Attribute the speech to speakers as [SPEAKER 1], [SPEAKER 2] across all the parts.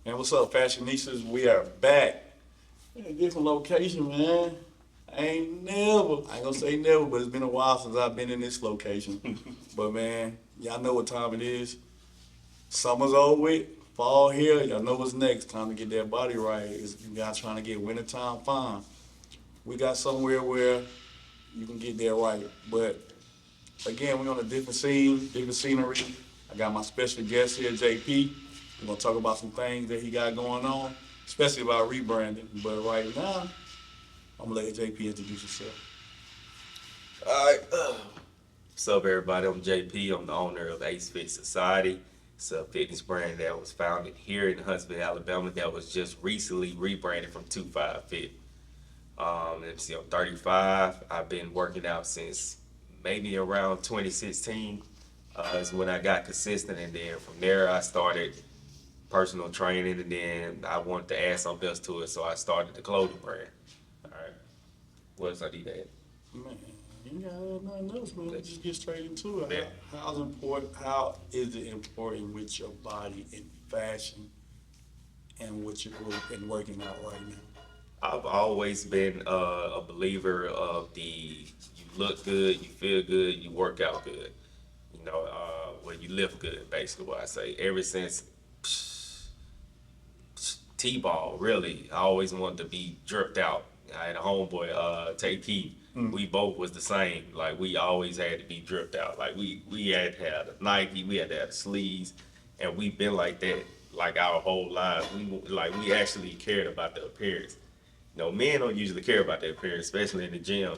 [SPEAKER 1] Man, what's up, fashionistas? We are back in a different location, man. I ain't gonna say never, but it's been a while since I've been in this location. But man, y'all know what time it is. Summer's over with, fall here. Y'all know what's next. Time to get that body right. You guys trying to get wintertime fine. We got somewhere where you can get there right. But again, we're on a different scene, different scenery. I got my special guest here, JP. We're gonna talk about some things that he got going on, especially about rebranding. But right now, I'm gonna let JP introduce himself.
[SPEAKER 2] All right. What's up, everybody? I'm JP. I'm the owner of Ace Fit Society. It's a fitness brand that was founded here in Huntsville, Alabama, that was just recently rebranded from 25 Fit. Let me see, I'm 35. I've been working out since maybe around 2016 is when I got consistent. And then from there, I started personal training. And then I wanted to add something else to it. So I started the clothing brand. All right. What else I need to add?
[SPEAKER 1] Man, you ain't got nothing else, man. Let's just get straight into it.
[SPEAKER 2] Yeah.
[SPEAKER 1] How is it important with your body in fashion and with your group and working out right now?
[SPEAKER 2] I've always been a believer of the you look good, you feel good, you work out good. Well, you live good, basically, what I say. Ever since T-ball, really, I always wanted to be dripped out. I had a homeboy, Tay Keith. We both was the same. Like, we always had to be dripped out. Like, we had to have the Nike, we had to have the sleeves, and we've been like that, like, our whole lives. We actually cared about the appearance. Men don't usually care about their appearance, especially in the gym.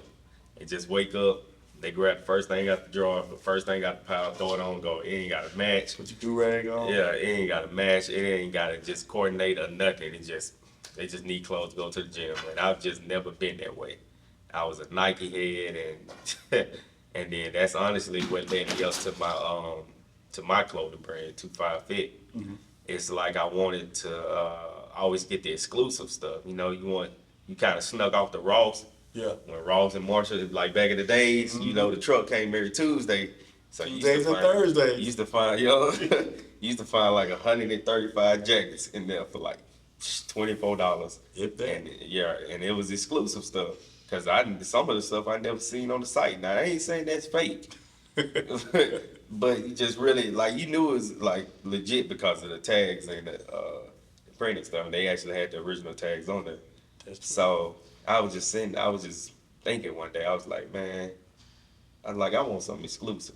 [SPEAKER 2] They just wake up, they grab the first thing out the drawer, the first thing out the pile, throw it on, go. It ain't got to match.
[SPEAKER 1] Put your do-rag on?
[SPEAKER 2] Yeah, it ain't got to match. It ain't got to just coordinate or nothing. They just need clothes to go to the gym. And I've just never been that way. I was a Nike head, and and then that's honestly what led me up to my clothing brand, 25 Fit. It's like I wanted to always get the exclusive stuff. You kind of snuck off the Ross.
[SPEAKER 1] Yeah.
[SPEAKER 2] When Ross and Marshall, like back in the days, the truck came every Tuesday. So
[SPEAKER 1] Tuesdays and Thursdays.
[SPEAKER 2] You used to find, you used to find like 135 jackets in there for like $24.
[SPEAKER 1] If that.
[SPEAKER 2] And yeah, and it was exclusive stuff. Cause some of the stuff I never seen on the site. Now I ain't saying that's fake, but you just really like you knew it was like legit because of the tags and the printed stuff. And they actually had the original tags on there. So I was just thinking one day, I was like, man, I want something exclusive.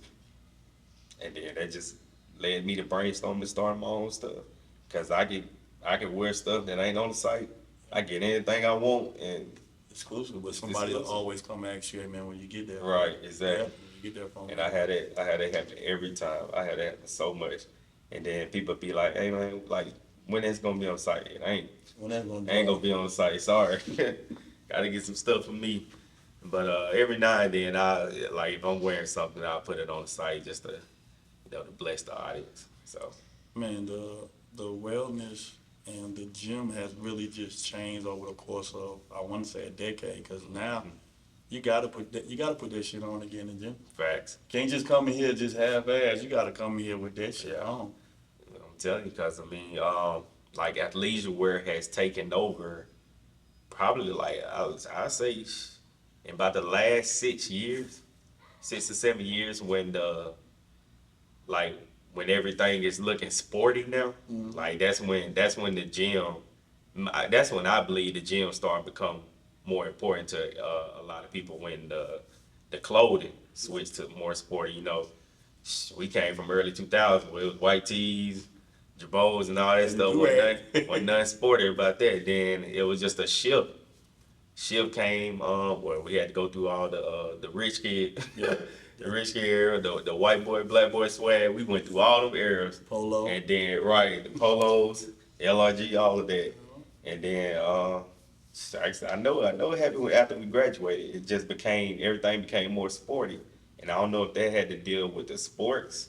[SPEAKER 2] And then that just led me to brainstorm and start my own stuff. Cause I can wear stuff that ain't on the site. I get anything I want and
[SPEAKER 1] Exclusive, but somebody will always come ask you, hey man, when you get there.
[SPEAKER 2] right, exactly.
[SPEAKER 1] Yeah, when you get there from.
[SPEAKER 2] And I had it happen every time. I had it happen so much. And then people be like, hey man, like when it's gonna be on site? It ain't.
[SPEAKER 1] When that's gonna
[SPEAKER 2] Ain't gonna be on the site. Sorry. Gotta get some stuff for me. But every now and then, if I'm wearing something, I'll put it on the site just to bless the audience. So
[SPEAKER 1] Man, the wellness and the gym has really just changed over the course of I want to say a decade. Because now you gotta put that shit on again in the gym.
[SPEAKER 2] facts.
[SPEAKER 1] Can't just come in here just half-ass. You gotta come in here with that shit
[SPEAKER 2] Yeah.
[SPEAKER 1] on.
[SPEAKER 2] I'm telling you, because like athleisure wear has taken over. Probably like I say, in about the last 6 years, 6 to 7 years, like when everything is looking sporty now, like that's when the gym, that's when I believe the gym started to become more important to a lot of people when the clothing switched to more sporty. We came from early 2000 where it was white tees, Jabos and all that stuff. Wasn't nothing sporty about that. Then it was just a shift. Shift came where we had to go through all the rich kid, the rich kid era, the white boy, black boy swag. We went through all them eras.
[SPEAKER 1] Polo.
[SPEAKER 2] And then the polos, LRG, all of that. And then I know it happened after we graduated. It just everything became more sporty. And I don't know if that had to deal with the sports,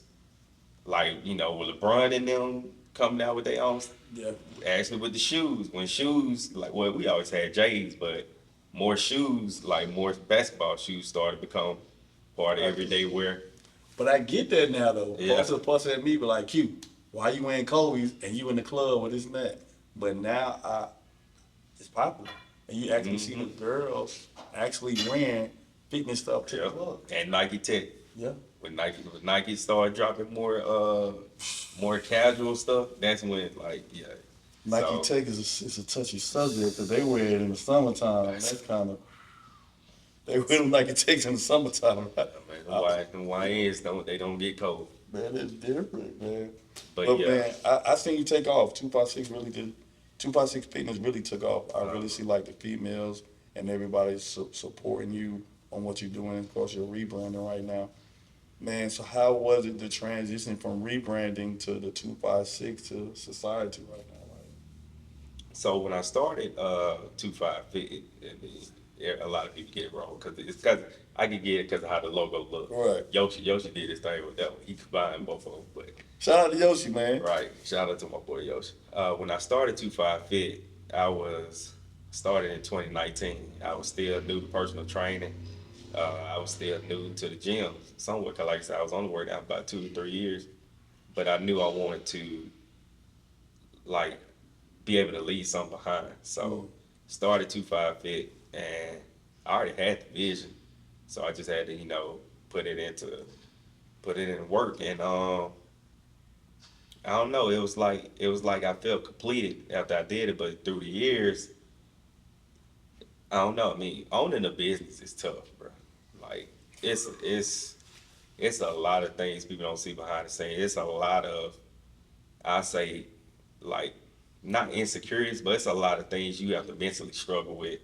[SPEAKER 2] like with LeBron and them coming out with their own.
[SPEAKER 1] Yeah.
[SPEAKER 2] Actually, with the shoes, when shoes we always had J's, but more shoes, like more basketball shoes, started to become part of everyday wear.
[SPEAKER 1] But I get that now though.
[SPEAKER 2] Yeah.
[SPEAKER 1] Folks will fuss at me, but like, Q, why you wearing Kobe's and you in the club with this and that? But now it's popular, and you actually see the girls actually wearing fitness stuff to the
[SPEAKER 2] Yeah.
[SPEAKER 1] club.
[SPEAKER 2] And Nike Tech.
[SPEAKER 1] Yeah.
[SPEAKER 2] When Nike started dropping more casual stuff, that's when like yeah.
[SPEAKER 1] Nike
[SPEAKER 2] So,
[SPEAKER 1] Tech is a touchy subject because they wear it in the summertime. That's kind of they wear them Nike Techs in the summertime. Right?
[SPEAKER 2] man, the YNs don't get cold.
[SPEAKER 1] Man, it's different, man.
[SPEAKER 2] But
[SPEAKER 1] But
[SPEAKER 2] yeah,
[SPEAKER 1] man, I seen you take off. 256 really did. 256 fitness really took off. I really see like the females and everybody supporting you on what you're doing. Of course, you're rebranding right now, man. So how was it the transition from rebranding to the 256 to society right now?
[SPEAKER 2] so when I started 25 Fit, a lot of people get it wrong because I could get it because of how the logo looked.
[SPEAKER 1] Right.
[SPEAKER 2] Yoshi did his thing with that one. He combined both of them, but
[SPEAKER 1] Shout out to Yoshi, man.
[SPEAKER 2] right. Shout out to my boy Yoshi. When I started 25 Fit, started in 2019. I was still new to personal training. I was still new to the gym somewhat. Cause like I said, I was only working out about 2 to 3 years, but I knew I wanted to like be able to leave something behind. So started 25 Fit, and I already had the vision. So I just had to, put it in work, and I don't know. It was like I felt completed after I did it, but through the years, I don't know. I mean, owning a business is tough, bro. Like it's a lot of things people don't see behind the scenes. It's a lot of, I say, like, not insecurities, but it's a lot of things you have to mentally struggle with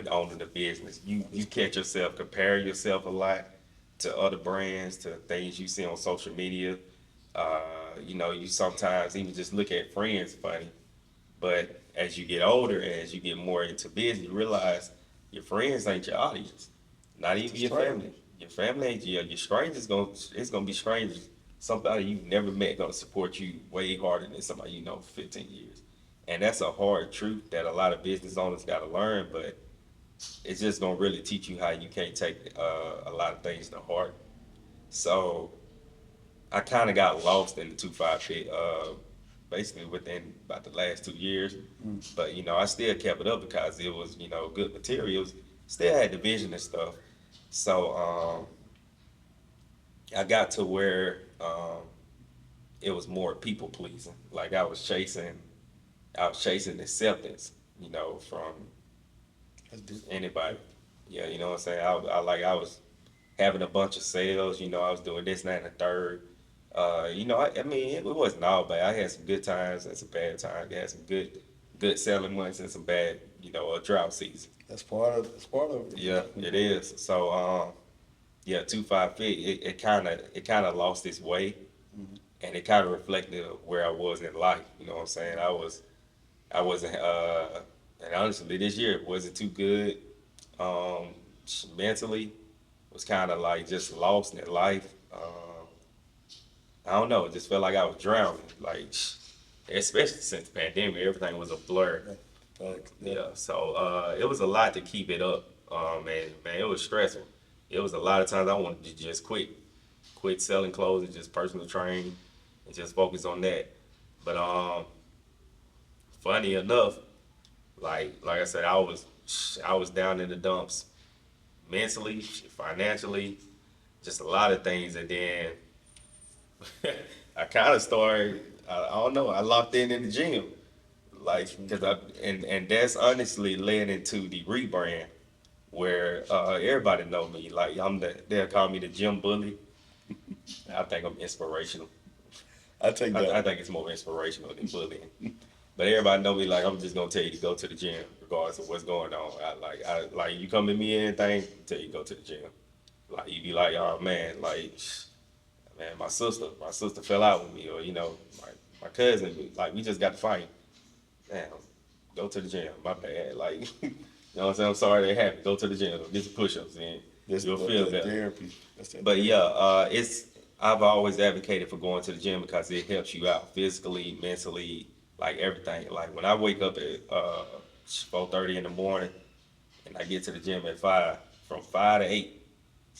[SPEAKER 2] owning the business. You catch yourself comparing yourself a lot to other brands, to things you see on social media. You sometimes even just look at friends funny. But as you get older, as you get more into business, you realize your friends ain't your audience, not even your family. Your family ain't your strangers. It's gonna be strangers. Somebody you've never met gonna support you way harder than somebody you know for 15 years, and that's a hard truth that a lot of business owners got to learn. But it's just gonna really teach you how you can't take a lot of things to heart. So I kind of got lost in the 2-5 pit, basically within about the last 2 years. But I still kept it up because it was good materials. Still had the vision and stuff. So I got to where it was more people pleasing. Like I was chasing acceptance, from anybody. Yeah, you know what I'm saying. I was having a bunch of sales. I was doing this, that, and the third. I mean, it wasn't all bad. I had some good times and some bad times. I had some good selling months and some bad, a drought season.
[SPEAKER 1] That's part of it.
[SPEAKER 2] Yeah, it is. So, yeah, 2-5 Fit, it kind of lost its way, and it kind of reflected where I was in life. You know what I'm saying? I wasn't, and honestly, this year wasn't too good. Mentally, was kind of like just lost in life. I don't know. It just felt like I was drowning. Like, especially since the pandemic, everything was a blur. Yeah. So it was a lot to keep it up. And man, it was stressful. It was a lot of times I wanted to just quit selling clothes and just personal train and just focus on that. But funny enough, like I said, I was down in the dumps mentally, financially, just a lot of things, and then I kind of started. I don't know. I locked in the gym, like and that's honestly led into the rebrand, where everybody know me. Like they'll call me the gym bully. I think I'm inspirational.
[SPEAKER 1] I take that.
[SPEAKER 2] I think it's more inspirational than bullying. But everybody know me like I'm just gonna tell you to go to the gym regardless of what's going on. I like you come to me anything, tell you to go to the gym. Like you be like, oh man, like man, my sister fell out with me, or my cousin, like we just got to fight. Damn, go to the gym. My bad. Like you know what I'm saying? I'm sorry that happened. Go to the gym, get some push-ups in. You'll feel better.
[SPEAKER 1] Therapy.
[SPEAKER 2] But yeah, I've always advocated for going to the gym because it helps you out physically, mentally, like everything. Like when I wake up at 4:30 in the morning and I get to the gym at 5, from 5 to 8,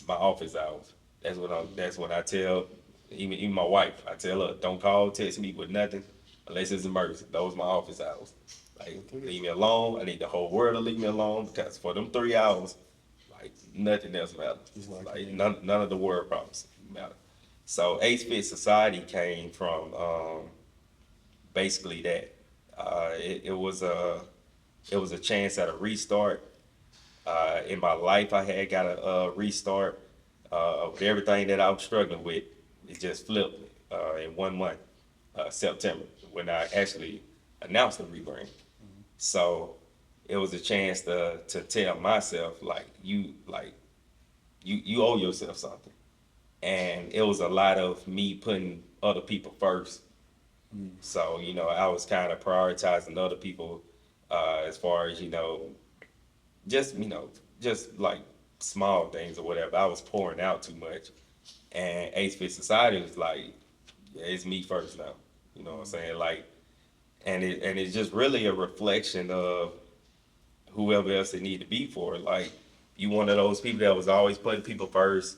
[SPEAKER 2] my office hours. That's when I tell even my wife. I tell her, don't call, text me with nothing unless it's emergency. Those are my office hours. Like, leave me alone. I need the whole world to leave me alone because for them 3 hours, like nothing else matters. Like none of the world problems matter. So Ace Fit Society came from basically that. It was a chance at a restart. In my life, I had got a restart with everything that I was struggling with. It just flipped in 1 month, September, when I actually announced the rebrand. So it was a chance to tell myself you owe yourself something, and it was a lot of me putting other people first. So I was kind of prioritizing other people as far as just just like small things or whatever. I was pouring out too much, and Ace Fit Society was like, yeah, it's me first now. You know what I'm saying? Like, and it's just really a reflection of whoever else they need to be for. Like, you one of those people that was always putting people first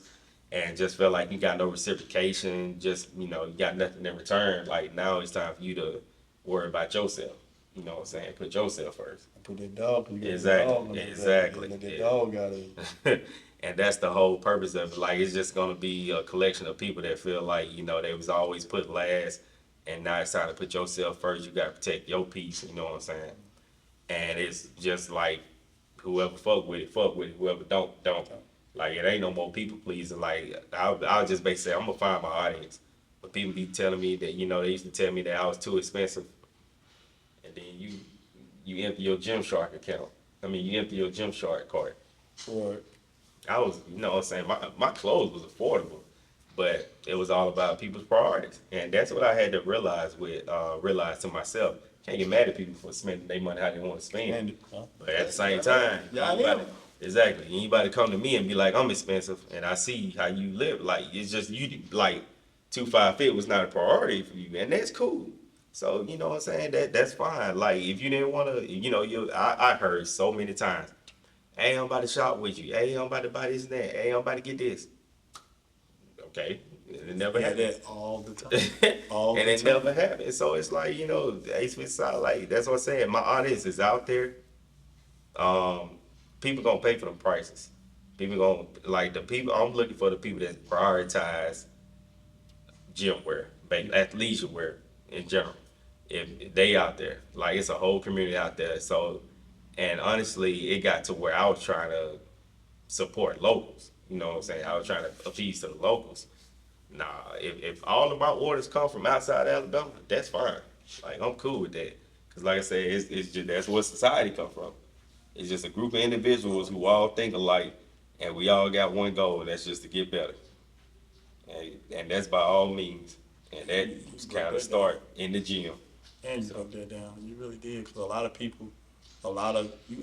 [SPEAKER 2] and just felt like you got no reciprocation, just you got nothing in return. Like, now it's time for you to worry about yourself. You know what I'm saying? Put yourself first.
[SPEAKER 1] Put that dog.
[SPEAKER 2] Exactly.
[SPEAKER 1] Let that dog out of it.
[SPEAKER 2] And that's the whole purpose of it. Like, it's just gonna be a collection of people that feel like they was always put last, and now it's time to put yourself first. You gotta protect your peace. You know what I'm saying? And it's just like whoever fuck with it, fuck with it. Whoever don't. Like, it ain't no more people pleasing. Like, I'll just basically say I'm gonna find my audience. But people be telling me that they used to tell me that I was too expensive, and then you empty your Gymshark account. I mean, you empty your Gymshark card.
[SPEAKER 1] Right.
[SPEAKER 2] I was, what I'm saying, my clothes was affordable, but it was all about people's priorities, and that's what I had to realize to myself. Can't get mad at people for spending their money how they want to spend, but at the same time, exactly. Anybody come to me and be like, I'm expensive, and I see how you live. Like, it's just you like 2-5 Fit was not a priority for you, and that's cool. So you know what I'm saying? That's fine. Like, if you didn't want to, I heard so many times. Hey, I'm about to shop with you. Hey, I'm about to buy this and that. Hey, I'm about to get this. Okay. It never happened.
[SPEAKER 1] That all the time.
[SPEAKER 2] And it never happened. So it's like, Ace Fit Society, like, that's what I'm saying. My audience is out there. People gonna pay for them prices. People gonna, like, I'm looking for the people that prioritize gym wear, athleisure wear in general. If they out there, like, it's a whole community out there. So, and honestly, it got to where I was trying to support locals. You know what I'm saying? I was trying to appease to the locals. Nah, if all of my orders come from outside Alabama, that's fine. Like, I'm cool with that. Cause like I said, it's just, that's where society come from. It's just a group of individuals who all think alike, and we all got one goal, and that's just to get better. And that's by all means. And that kind of start in the gym.
[SPEAKER 1] And you broke that down. You really did, because you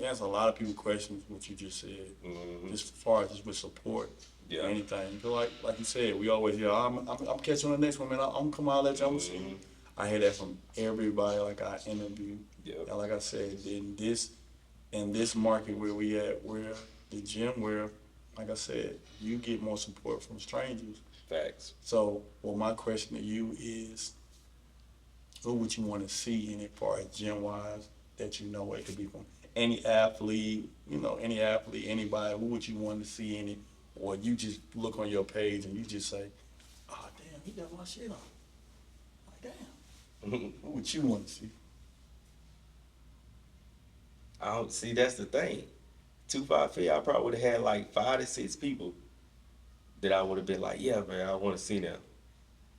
[SPEAKER 1] answered a lot of people questions, what you just said, just as far as just with support, anything. Like you said, we always hear, I'm catching on the next one, man. I'm gonna come out and let you. I'm gonna see you. I hear that from everybody. Like, I interview, and like I said, in this market where we at, where the gym, where, like I said, you get more support from strangers.
[SPEAKER 2] Facts.
[SPEAKER 1] So, well, my question to you is, who would you want to see in it, far as gym wise? That it could be from any athlete, anybody. Who would you want to see in it? Or you just look on your page and you just say, oh, damn, he got my shit on. Like, damn. Who would you want to see?
[SPEAKER 2] I don't see, that's the thing. 2-5 Fit, I probably would have had like 5 to 6 people that I would have been like, yeah, man, I want to see them.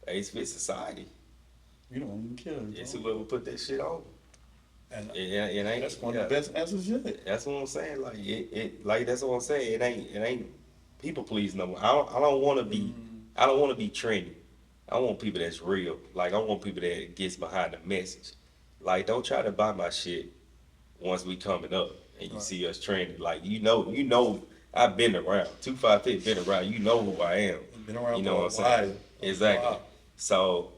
[SPEAKER 2] Ace Fit Society.
[SPEAKER 1] You don't even care.
[SPEAKER 2] It's whoever put that shit on.
[SPEAKER 1] And
[SPEAKER 2] it ain't.
[SPEAKER 1] That's one of the best answers yet.
[SPEAKER 2] That's what I'm saying. Like that's what I'm saying. It ain't people please no more. I don't want to be. I don't want to be trendy. I want people that's real. Like, I want people that gets behind the message. Like, don't try to buy my shit once we coming up and you see us trending. Like, I've been around. 2-5 Fit been around. You know who I am.
[SPEAKER 1] Been around.
[SPEAKER 2] You know what I'm saying? Exactly.
[SPEAKER 1] Wow.
[SPEAKER 2] So.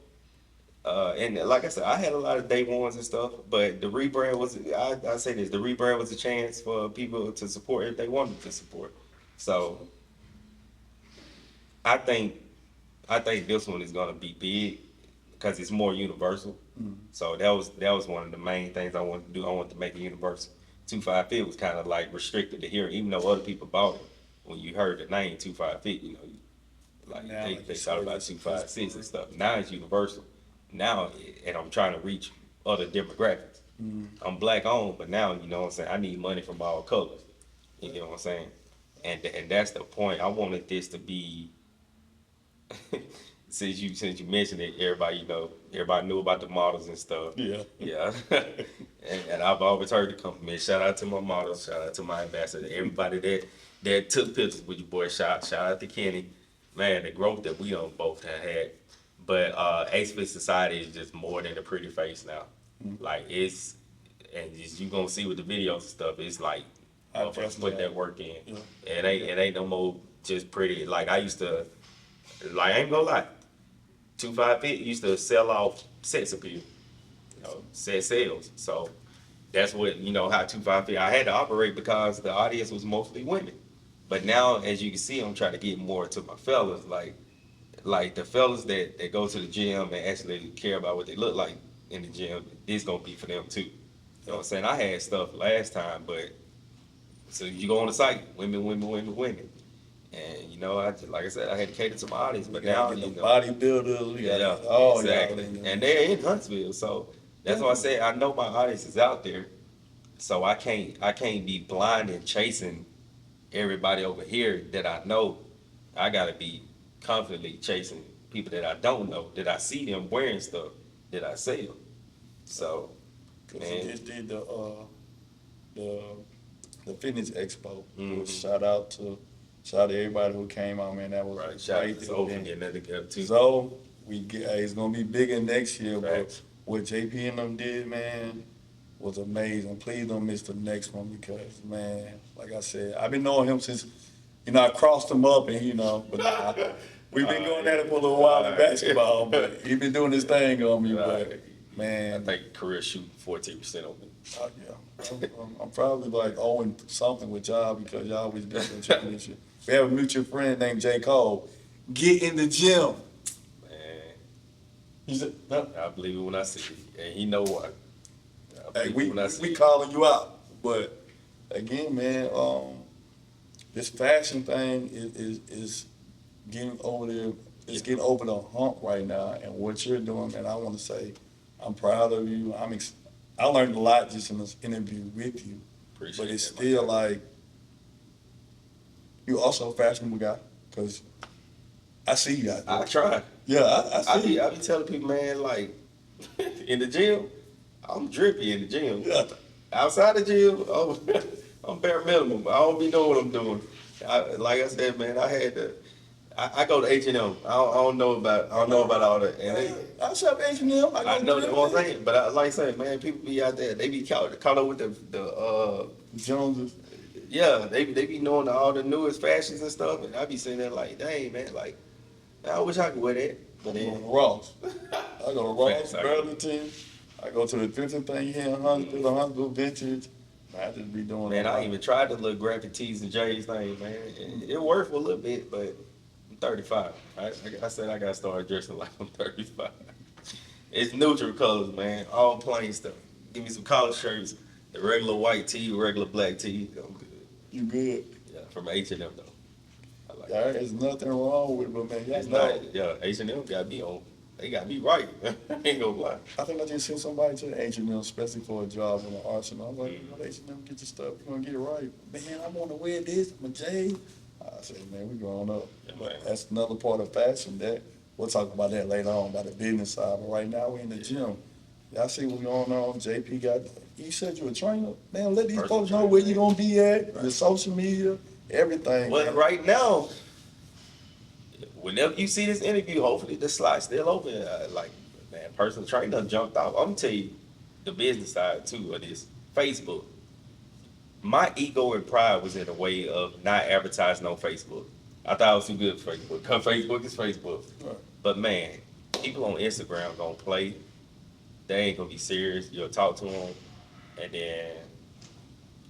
[SPEAKER 2] And like I said, I had a lot of day ones and stuff, but the rebrand was, I say this, the rebrand was a chance for people to support if they wanted to support. So I think this one is gonna be big because it's more universal. So that was one of the main things I wanted to do. I wanted to make it universal. 2-5 Fit was kind of like restricted to here, even though other people bought it. When you heard the name 2-5 Fit, you know, like
[SPEAKER 1] Now,
[SPEAKER 2] they
[SPEAKER 1] like you
[SPEAKER 2] thought
[SPEAKER 1] said,
[SPEAKER 2] about
[SPEAKER 1] it's
[SPEAKER 2] 2-5-6 and stuff. Now it's universal. Now, and I'm trying to reach other demographics. I'm black owned, but now, you know what I'm saying, I need money from all colors. You know what I'm saying? And that's the point. I wanted this to be since you mentioned it, everybody, you know, everybody knew about the models and stuff.
[SPEAKER 1] Yeah.
[SPEAKER 2] Yeah. and I've always heard the compliment. Shout out to my models, shout out to my ambassador, everybody that took pictures with your boy. Shout out to Kenny. Man, the growth that we both have had. But Ace Fit Society is just more than a pretty face now. Like it's, and just, you gonna see with the videos and stuff, it's like put that work in.
[SPEAKER 1] Yeah.
[SPEAKER 2] It ain't no more just pretty. Like I used to, like I ain't gonna lie, 2-5 Fit used to sell off sex appeal, you know, set sales. So that's what, you know, how 2-5 Fit, I had to operate because the audience was mostly women. But now, as you can see, I'm trying to get more to my fellas, like the fellas that go to the gym and actually care about what they look like in the gym, it's gonna be for them too. You know what I'm saying? I had stuff last time, but so you go on the site, women. And you know, like I said, I had to cater to my audience, but now, you know,
[SPEAKER 1] bodybuilders, we got
[SPEAKER 2] yeah,
[SPEAKER 1] all
[SPEAKER 2] exactly.
[SPEAKER 1] y'all in
[SPEAKER 2] And they're in Huntsville, so that's why I say I know my audience is out there, so I can't be blind and chasing everybody over here that I know. I gotta be confidently chasing people that I don't know, that I see them wearing stuff that I sell. So,
[SPEAKER 1] We
[SPEAKER 2] man,
[SPEAKER 1] just did the fitness expo.
[SPEAKER 2] Mhm.
[SPEAKER 1] Shout out to everybody who came out, man. That was
[SPEAKER 2] right,
[SPEAKER 1] a
[SPEAKER 2] shout out
[SPEAKER 1] great
[SPEAKER 2] to Zoe for
[SPEAKER 1] event.
[SPEAKER 2] getting that together too.
[SPEAKER 1] So it's gonna be bigger next year,
[SPEAKER 2] Facts.
[SPEAKER 1] but what JP and them did, man, was amazing. Please don't miss the next one because, man, like I said, I've been knowing him since, you know, I crossed him up and, you know, but we've been going at it for a little while in basketball, but he been doing his thing on me, but,
[SPEAKER 2] I
[SPEAKER 1] man.
[SPEAKER 2] think career shooting 14% on me.
[SPEAKER 1] Yeah. I'm probably like owing something with y'all because y'all always been in the championship. We have a mutual friend named J. Cole. Get in the gym.
[SPEAKER 2] Man,
[SPEAKER 1] He said, no.
[SPEAKER 2] I believe it when I see it, and he know why. I
[SPEAKER 1] Hey,
[SPEAKER 2] believe it when I see
[SPEAKER 1] we
[SPEAKER 2] it.
[SPEAKER 1] calling you out. But again, man, this fashion thing is getting over there. It's getting over the hump right now. And what you're doing, man, I want to say I'm proud of you. I learned a lot just in this interview with you.
[SPEAKER 2] Appreciate
[SPEAKER 1] But it's
[SPEAKER 2] that, my
[SPEAKER 1] still
[SPEAKER 2] guy.
[SPEAKER 1] like, you also a fashionable guy, because I see you out there.
[SPEAKER 2] I try.
[SPEAKER 1] Yeah, I see
[SPEAKER 2] I
[SPEAKER 1] you.
[SPEAKER 2] be telling people, man, like in the gym, I'm drippy in the gym.
[SPEAKER 1] Yeah.
[SPEAKER 2] Outside the gym, I'm bare minimum. I don't be knowing what I'm doing. Like I said, man, I go to H&M. I don't know about all that. And
[SPEAKER 1] I shop H&M.
[SPEAKER 2] I know that what I'm saying, but like I said, man, people be out there. They be caught up with the
[SPEAKER 1] Joneses.
[SPEAKER 2] yeah, they be knowing all the newest fashions and stuff, and I be sitting there like, dang, man, like, I wish I could wear that. But
[SPEAKER 1] I go
[SPEAKER 2] then,
[SPEAKER 1] to Ross. I go to Ross,
[SPEAKER 2] Facts, I
[SPEAKER 1] Burlington. I go to the thrifting thing here in Huntsville, the Huntsville Vintage. Man, I just be doing
[SPEAKER 2] man,
[SPEAKER 1] a lot.
[SPEAKER 2] I even tried the little graphic tees and J's thing, man. It worked for a little bit, but I'm 35. I said I gotta start dressing like I'm 35. It's neutral colors, man, all plain stuff. Give me some collar shirts, the regular white tee, regular black tee. I'm good.
[SPEAKER 1] You good.
[SPEAKER 2] Yeah, from H&M though. I like
[SPEAKER 1] There is nothing wrong with it, but man, y'all
[SPEAKER 2] It's
[SPEAKER 1] know.
[SPEAKER 2] not, yeah, H&M got me on. They got me right. I ain't gonna lie.
[SPEAKER 1] I think I just sent somebody to H&M, especially for a job in the arsenal. I'm like, you know, H&M, get your stuff. You're gonna get it right. Man, I want to wear this. I'm a J. I said, man, we growing up.
[SPEAKER 2] Yeah,
[SPEAKER 1] But
[SPEAKER 2] man.
[SPEAKER 1] that's another part of fashion that we'll talk about that later on, about the business side. But right now, we're in the gym. Y'all see what's going on. JP got, you said you a trainer. Man, let these
[SPEAKER 2] Personal
[SPEAKER 1] folks know
[SPEAKER 2] trainer,
[SPEAKER 1] where you
[SPEAKER 2] man.
[SPEAKER 1] gonna be at, your social media, everything.
[SPEAKER 2] Well,
[SPEAKER 1] man.
[SPEAKER 2] right now, whenever you see this interview, hopefully the slot's still open. Like, man, personal trainer done jumped off. I'm gonna tell you the business side too of this. Facebook. My ego and pride was in a way of not advertising on Facebook. I thought I was too good for Facebook. 'Cause Facebook is Facebook.
[SPEAKER 1] Right.
[SPEAKER 2] But man, people on Instagram gonna play. They ain't gonna be serious. You'll talk to them, and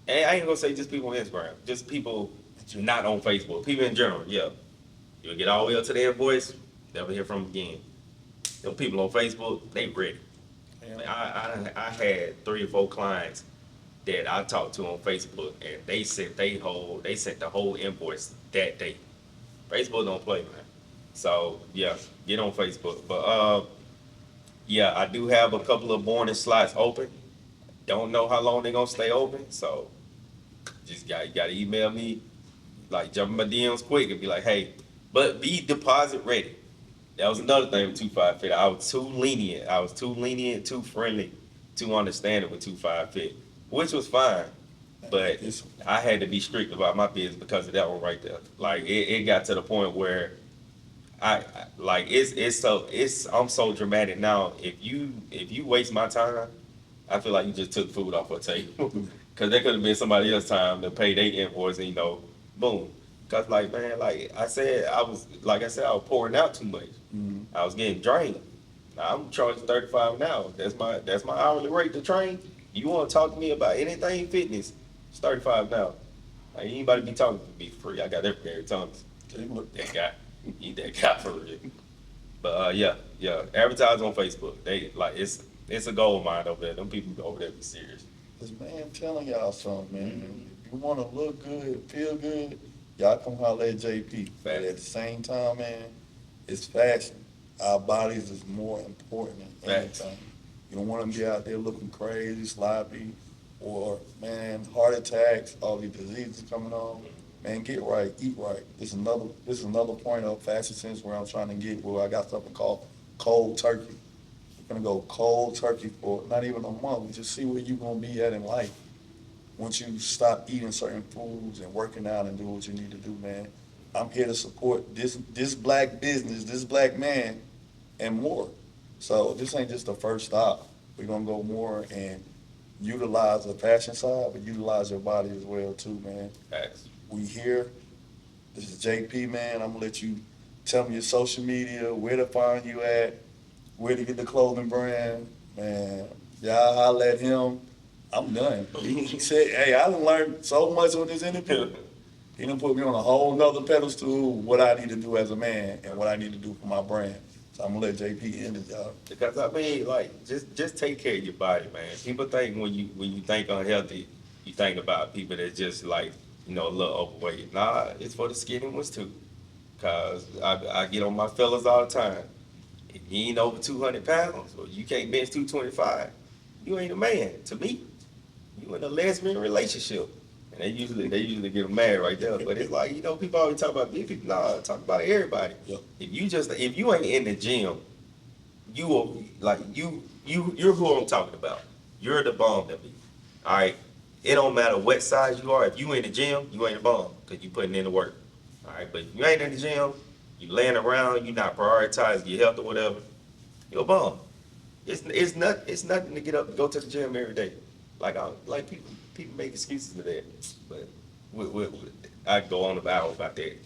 [SPEAKER 2] I ain't gonna say just people on Instagram, just people not on Facebook. People in general, yeah. You'll get all the way up to their voice, never hear from them again. them people on Facebook, they ready. I had 3 or 4 clients that I talked to on Facebook, and they sent the whole invoice that day. Facebook don't play, man. So yeah, get on Facebook. But yeah, I do have a couple of morning slots open. Don't know how long they're gonna stay open, so just you gotta email me, like jump in my DMs quick and be like, hey, but be deposit ready. That was another thing with 25 Fit. I was too lenient. Too friendly, too understanding with 25 Fit, which was fine. But I had to be strict about my business because of that one right there. Like it got to the point where like I'm so dramatic now. If you waste my time, I feel like you just took food off her table. Cause there could have been somebody else's time to pay their invoice and boom. Cause like man, like I said, I was pouring out too much. I was getting drained. Now I'm charging 35 an hour. That's my hourly rate to train. You want to talk to me about anything fitness? It's 35 an hour. Like anybody be talking to me for free. I got every Thomas. That guy, need that guy for real. But yeah, advertise on Facebook. They like it's a goal of mine over there. Them people over there be serious.
[SPEAKER 1] This man telling y'all something, man. If you want to look good, feel good, y'all come holler at JP. But at the same time, man, it's fashion. Our bodies is more important than anything. You don't want to be out there looking crazy, sloppy, or, man, heart attacks, all these diseases coming on. Man, get right, eat right. This is another point of Fashion Sense where I'm trying to get, where I got something called cold turkey. We're gonna go cold turkey for not even a month. Just see where you're gonna be at in life once you stop eating certain foods and working out and do what you need to do, man. I'm here to support this black business, this black man, and more. So this ain't just the first stop. We're gonna go more and utilize the fashion side, but utilize your body as well too, man.
[SPEAKER 2] Facts.
[SPEAKER 1] We here. This is JP, man. I'm gonna let you tell me your social media, where to find you at, where to get the clothing brand, man. Y'all holler at him. I'm done. He said, hey, I done learned so much on this interview. He done put me on a whole nother pedestal, what I need to do as a man and what I need to do for my brand. So I'm gonna let JP end it, y'all.
[SPEAKER 2] Because I mean, like, just take care of your body, man. People think when you think unhealthy, you think about people that just like, a little overweight. Nah, it's for the skinny ones too. Cause I get on my fellas all the time. If you ain't over 200 pounds or you can't bench 225, you ain't a man. To me, you in a lesbian relationship. And they usually get mad right there. But it's like, people always talk about big people. Nah, talk about everybody.
[SPEAKER 1] Yeah.
[SPEAKER 2] If you ain't in the gym, you will you're who I'm talking about. You're the bomb to me. All right. It don't matter what size you are. If you in the gym, you ain't a bomb because you putting in the work. All right. But if you ain't in the gym, you laying around, you not prioritizing your health or whatever, you're a bomb. It's nothing to get up and go to the gym every day. Like people make excuses for that, but I go on about that.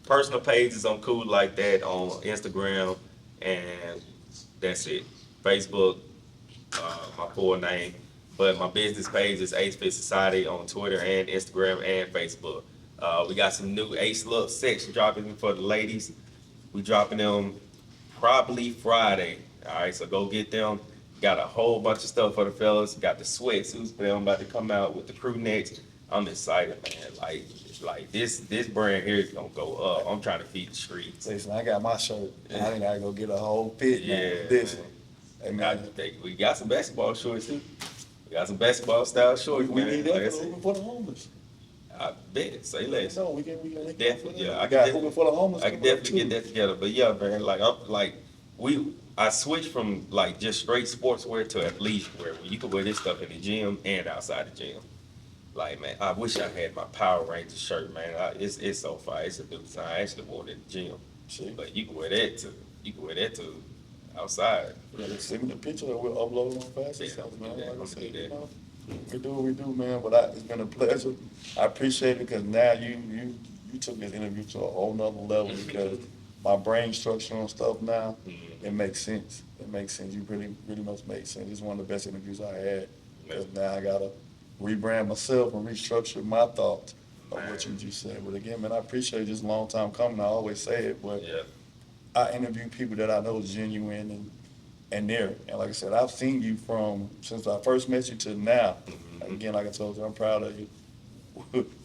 [SPEAKER 2] Personal pages, I'm cool like that on Instagram, and that's it. Facebook, my full name, but my business page is Ace Fit Society on Twitter and Instagram and Facebook. We got some new Ace Look section dropping for the ladies. We dropping them probably Friday. All right, so go get them. Got a whole bunch of stuff for the fellas. Got the sweatsuits for them about to come out with the crew necks. I'm excited, man. Like this brand here is gonna go up. I'm trying to feed the streets.
[SPEAKER 1] Listen, I got my shirt. I think I go get a whole fit.
[SPEAKER 2] Yeah.
[SPEAKER 1] This. Hey, man.
[SPEAKER 2] We got some basketball shorts too. We got some basketball style shorts.
[SPEAKER 1] We
[SPEAKER 2] man.
[SPEAKER 1] need that for the homeless.
[SPEAKER 2] I bet. Say less.
[SPEAKER 1] No, we can
[SPEAKER 2] Definitely, yeah.
[SPEAKER 1] I got hooping for the homeless.
[SPEAKER 2] I can definitely get that together. But yeah, man, I switched from like just straight sportswear to athleisure wear, where you can wear this stuff in the gym and outside the gym. Like, man, I wish I had my Power Rangers shirt, man. It's so fire. It's a new design. I actually wore it in the gym.
[SPEAKER 1] See?
[SPEAKER 2] But you can wear that to outside.
[SPEAKER 1] Yeah, send me the picture that we'll upload on Fashion Sense, man. Like I said, we do what we do, man. But it's been a pleasure. I appreciate it because now you took this interview to a whole nother level because my brain structure and stuff now, it makes sense. It makes sense. You really much make sense. It's one of the best interviews I had. Because now I gotta rebrand myself and restructure my thoughts of what you just said. But again, man, I appreciate this long time coming. I always say it, but I interview people that I know is genuine and and there. And like I said, I've seen you since I first met you to now.
[SPEAKER 2] Mm-hmm.
[SPEAKER 1] Again, like I told you, I'm proud of you.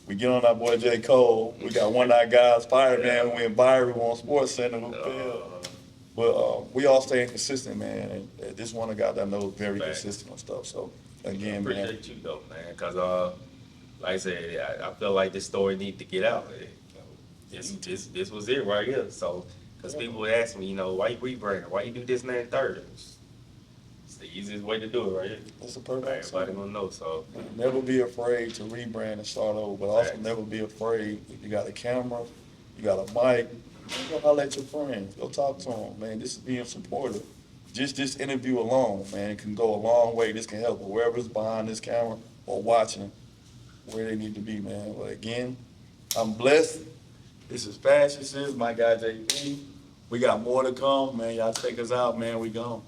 [SPEAKER 1] We get on our boy J. Cole. We got one of our guys, Fireman. We in Byron on Sports Center who failed. But we all staying consistent, man. And this one a guy that I know is very
[SPEAKER 2] Facts.
[SPEAKER 1] consistent and stuff. So
[SPEAKER 2] I
[SPEAKER 1] again, man,
[SPEAKER 2] appreciate you though, man, because like I said, I feel like this story need to get out. This was it right here. So, because people would ask me, you know, why you rebrand? Why you do this and that and third? It's the easiest way to do it right here.
[SPEAKER 1] it's a perfect.
[SPEAKER 2] Everybody gonna know. So,
[SPEAKER 1] Never be afraid to rebrand and start over, but also
[SPEAKER 2] Facts.
[SPEAKER 1] never be afraid. If you got a camera, you got a mic, go holler at your friends. Go talk to them, man. This is being supportive. Just this interview alone, man, can go a long way. This can help whoever's behind this camera or watching where they need to be, man. But again, I'm blessed. This is Fashion Sis, my guy JP. We got more to come, man. Y'all check us out, man. We gone.